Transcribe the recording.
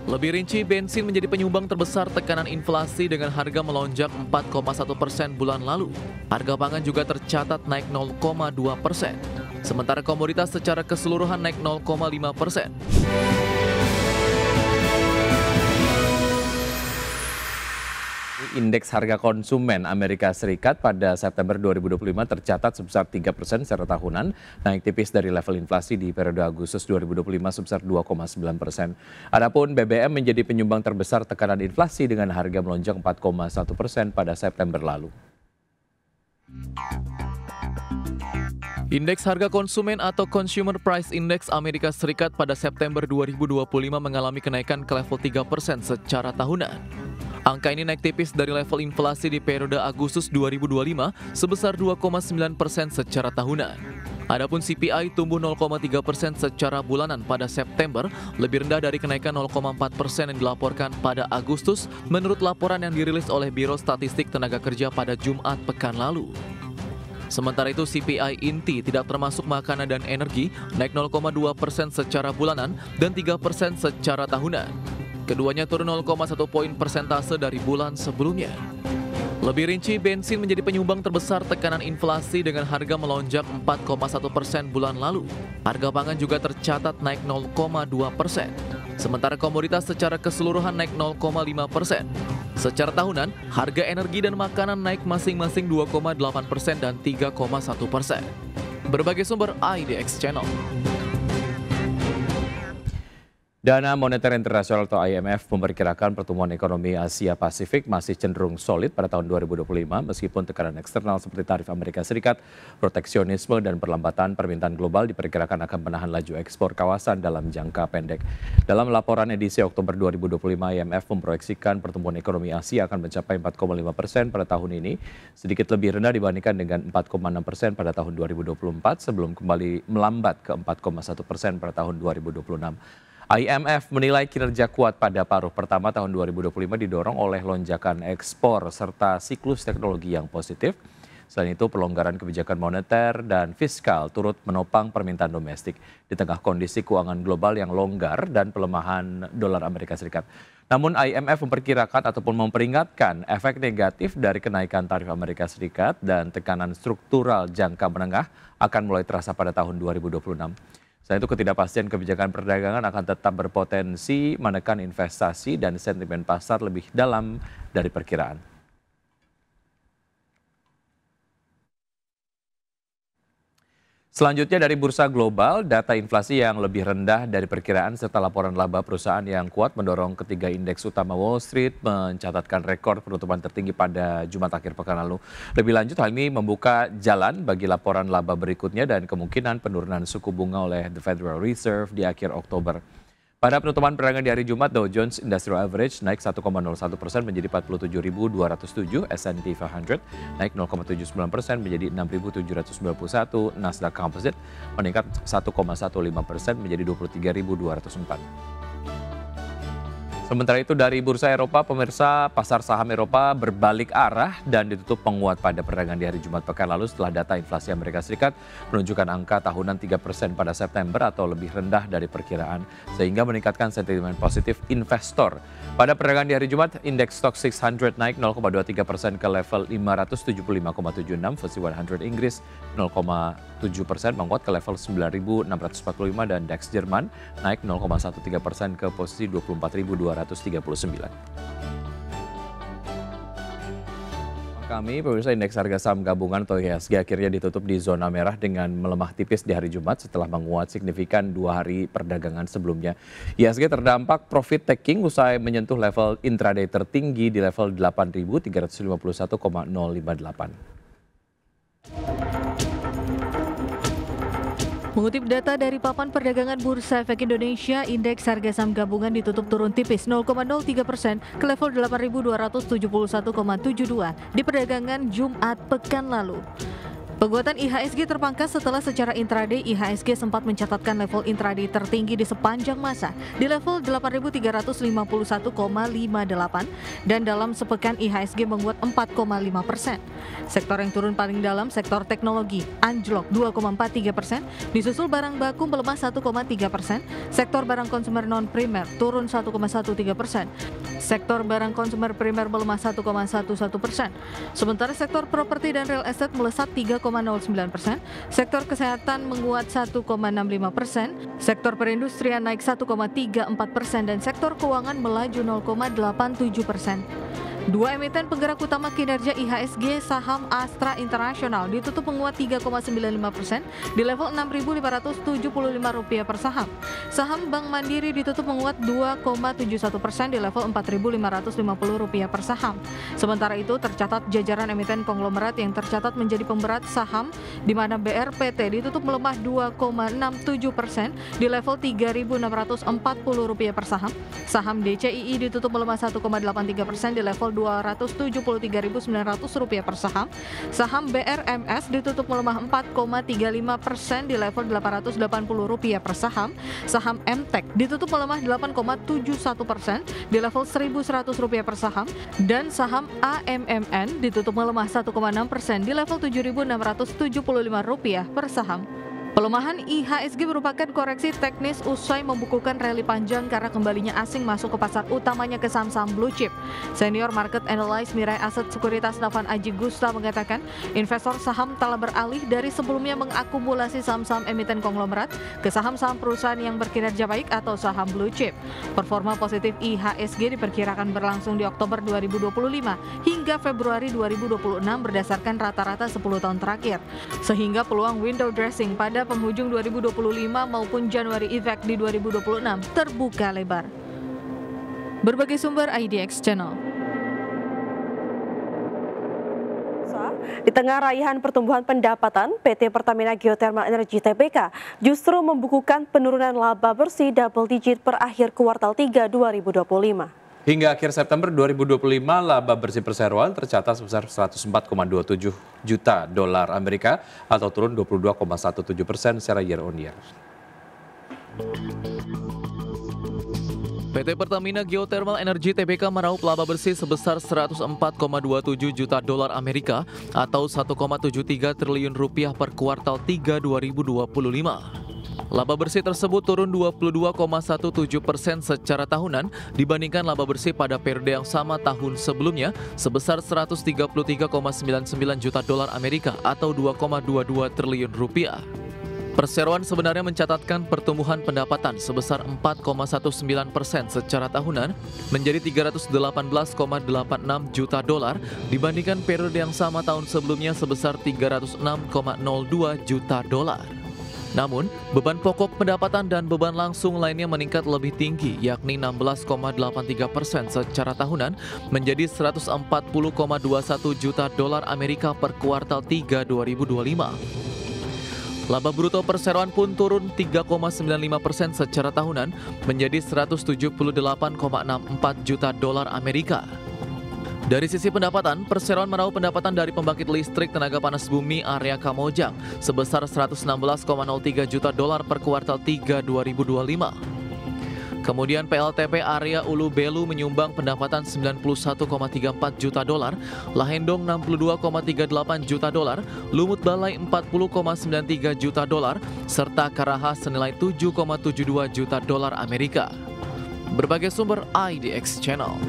Lebih rinci, bensin menjadi penyumbang terbesar tekanan inflasi dengan harga melonjak 4,1% bulan lalu. Harga pangan juga tercatat naik 0,2%. Sementara komoditas secara keseluruhan naik 0,5%. Indeks harga konsumen Amerika Serikat pada September 2025 tercatat sebesar 3% secara tahunan, naik tipis dari level inflasi di periode Agustus 2025 sebesar 2,9%. Adapun BBM menjadi penyumbang terbesar tekanan inflasi dengan harga melonjak 4,1% pada September lalu. Indeks harga konsumen atau Consumer Price Index Amerika Serikat pada September 2025 mengalami kenaikan ke level 3% secara tahunan. Angka ini naik tipis dari level inflasi di periode Agustus 2025 sebesar 2,9% secara tahunan. Adapun CPI tumbuh 0,3% secara bulanan pada September, lebih rendah dari kenaikan 0,4% yang dilaporkan pada Agustus menurut laporan yang dirilis oleh Biro Statistik Tenaga Kerja pada Jumat pekan lalu. Sementara itu CPI inti tidak termasuk makanan dan energi naik 0,2% secara bulanan dan 3% secara tahunan. Keduanya turun 0,1 poin persentase dari bulan sebelumnya. Lebih rinci, bensin menjadi penyumbang terbesar tekanan inflasi dengan harga melonjak 4,1% bulan lalu. Harga pangan juga tercatat naik 0,2%. Sementara komoditas secara keseluruhan naik 0,5%. Secara tahunan, harga energi dan makanan naik masing-masing 2,8% dan 3,1%. Berbagai sumber IDX Channel. Dana Moneter Internasional atau IMF memperkirakan pertumbuhan ekonomi Asia Pasifik masih cenderung solid pada tahun 2025 meskipun tekanan eksternal seperti tarif Amerika Serikat, proteksionisme, dan perlambatan permintaan global diperkirakan akan menahan laju ekspor kawasan dalam jangka pendek. Dalam laporan edisi Oktober 2025, IMF memproyeksikan pertumbuhan ekonomi Asia akan mencapai 4,5% pada tahun ini, sedikit lebih rendah dibandingkan dengan 4,6% pada tahun 2024 sebelum kembali melambat ke 4,1% pada tahun 2026. IMF menilai kinerja kuat pada paruh pertama tahun 2025 didorong oleh lonjakan ekspor serta siklus teknologi yang positif. Selain itu, pelonggaran kebijakan moneter dan fiskal turut menopang permintaan domestik di tengah kondisi keuangan global yang longgar dan pelemahan dolar Amerika Serikat. Namun IMF memperkirakan ataupun memperingatkan efek negatif dari kenaikan tarif Amerika Serikat dan tekanan struktural jangka menengah akan mulai terasa pada tahun 2026. Selain itu, ketidakpastian kebijakan perdagangan akan tetap berpotensi menekan investasi dan sentimen pasar lebih dalam dari perkiraan. Selanjutnya dari bursa global, data inflasi yang lebih rendah dari perkiraan serta laporan laba perusahaan yang kuat mendorong ketiga indeks utama Wall Street mencatatkan rekor penutupan tertinggi pada Jumat akhir pekan lalu. Lebih lanjut, hal ini membuka jalan bagi laporan laba berikutnya dan kemungkinan penurunan suku bunga oleh The Federal Reserve di akhir Oktober. Pada penutupan perdagangan di hari Jumat, Dow Jones Industrial Average naik 1,01% menjadi 47.207, S&P 500 naik 0,79% menjadi 6.791, Nasdaq Composite meningkat 1,15% menjadi 23.204. Sementara itu dari bursa Eropa, pemirsa, pasar saham Eropa berbalik arah dan ditutup penguat pada perdagangan di hari Jumat pekan lalu setelah data inflasi Amerika Serikat menunjukkan angka tahunan 3% pada September atau lebih rendah dari perkiraan, sehingga meningkatkan sentimen positif investor. Pada perdagangan di hari Jumat, indeks Stock 600 naik 0,23% ke level 575,76, FTSE 100 Inggris 0,7% menguat ke level 9.645 dan DAX Jerman naik 0,13% ke posisi 24.239. Kami, pemirsa, indeks harga saham gabungan atau IHSG akhirnya ditutup di zona merah dengan melemah tipis di hari Jumat setelah menguat signifikan 2 hari perdagangan sebelumnya. IHSG terdampak profit taking usai menyentuh level intraday tertinggi di level 8.351,058. Mengutip data dari Papan Perdagangan Bursa Efek Indonesia, indeks harga saham gabungan ditutup turun tipis 0,03% ke level 8.271,72 di perdagangan Jumat pekan lalu. Penguatan IHSG terpangkas setelah secara intraday IHSG sempat mencatatkan level intraday tertinggi di sepanjang masa di level 8.351,58 dan dalam sepekan IHSG menguat 4,5%. Sektor yang turun paling dalam sektor teknologi anjlok 2,43%, disusul barang baku melemah 1,3%, sektor barang konsumer non primer turun 1,13%, sektor barang konsumer primer melemah 1,11%, sementara sektor properti dan real estate melesat 3,09%, sektor kesehatan menguat 1,65%, sektor perindustrian naik 1,34% dan sektor keuangan melaju 0,87%. Dua emiten penggerak utama kinerja IHSG saham Astra International ditutup menguat 3,95% di level Rp6.575 per saham. Saham Bank Mandiri ditutup menguat 2,71% di level Rp4.550 per saham. Sementara itu tercatat jajaran emiten konglomerat yang tercatat menjadi pemberat saham di mana BRPT ditutup melemah 2,67% di level Rp3.640 per saham. Saham DCII ditutup melemah 1,83% di level Rp273.900 per saham. Saham BRMS ditutup melemah 4,35% di level Rp880 per saham. Saham MTEK ditutup melemah 8,71% di level Rp1.100 per saham. Dan saham AMMN ditutup melemah 1,6% di level Rp7.675 per saham. Pelemahan IHSG merupakan koreksi teknis usai membukukan rally panjang karena kembalinya asing masuk ke pasar utamanya ke saham-saham blue chip. Senior Market Analyst Mirae Asset Sekuritas Navan Aji Gusta mengatakan, investor saham telah beralih dari sebelumnya mengakumulasi saham-saham emiten konglomerat ke saham-saham perusahaan yang berkinerja baik atau saham blue chip. Performa positif IHSG diperkirakan berlangsung di Oktober 2025 hingga Februari 2026 berdasarkan rata-rata 10 tahun terakhir. Sehingga peluang window dressing pada penghujung 2025 maupun January effect di 2026 terbuka lebar. Berbagai sumber IDX Channel. Di tengah raihan pertumbuhan pendapatan, PT Pertamina Geothermal Energy Tbk justru membukukan penurunan laba bersih double digit per akhir kuartal 3 2025. Hingga akhir September 2025, laba bersih perseroan tercatat sebesar 104,27 juta dolar Amerika atau turun 22,17% secara year on year. PT Pertamina Geothermal Energy Tbk meraup laba bersih sebesar 104,27 juta dolar Amerika atau 1,73 triliun rupiah per kuartal 3 2025. Laba bersih tersebut turun 22,17% secara tahunan dibandingkan laba bersih pada periode yang sama tahun sebelumnya sebesar 133,99 juta dolar Amerika atau 2,22 triliun rupiah. Perseroan sebenarnya mencatatkan pertumbuhan pendapatan sebesar 4,19% secara tahunan menjadi 318,86 juta dolar dibandingkan periode yang sama tahun sebelumnya sebesar 306,02 juta dolar. Namun, beban pokok pendapatan dan beban langsung lainnya meningkat lebih tinggi, yakni 16,83% secara tahunan menjadi 140,21 juta dolar Amerika per kuartal 3 2025. Laba bruto perseroan pun turun 3,95% secara tahunan menjadi 178,64 juta dolar Amerika. Dari sisi pendapatan, perseroan meraup pendapatan dari pembangkit listrik tenaga panas bumi area Kamojang sebesar 116,03 juta dolar per kuartal 3 2025. Kemudian PLTP area Ulu Belu menyumbang pendapatan 91,34 juta dolar, Lahendong 62,38 juta dolar, Lumut Balai 40,93 juta dolar, serta Karaha senilai 7,72 juta dolar Amerika. Berbagai sumber IDX Channel.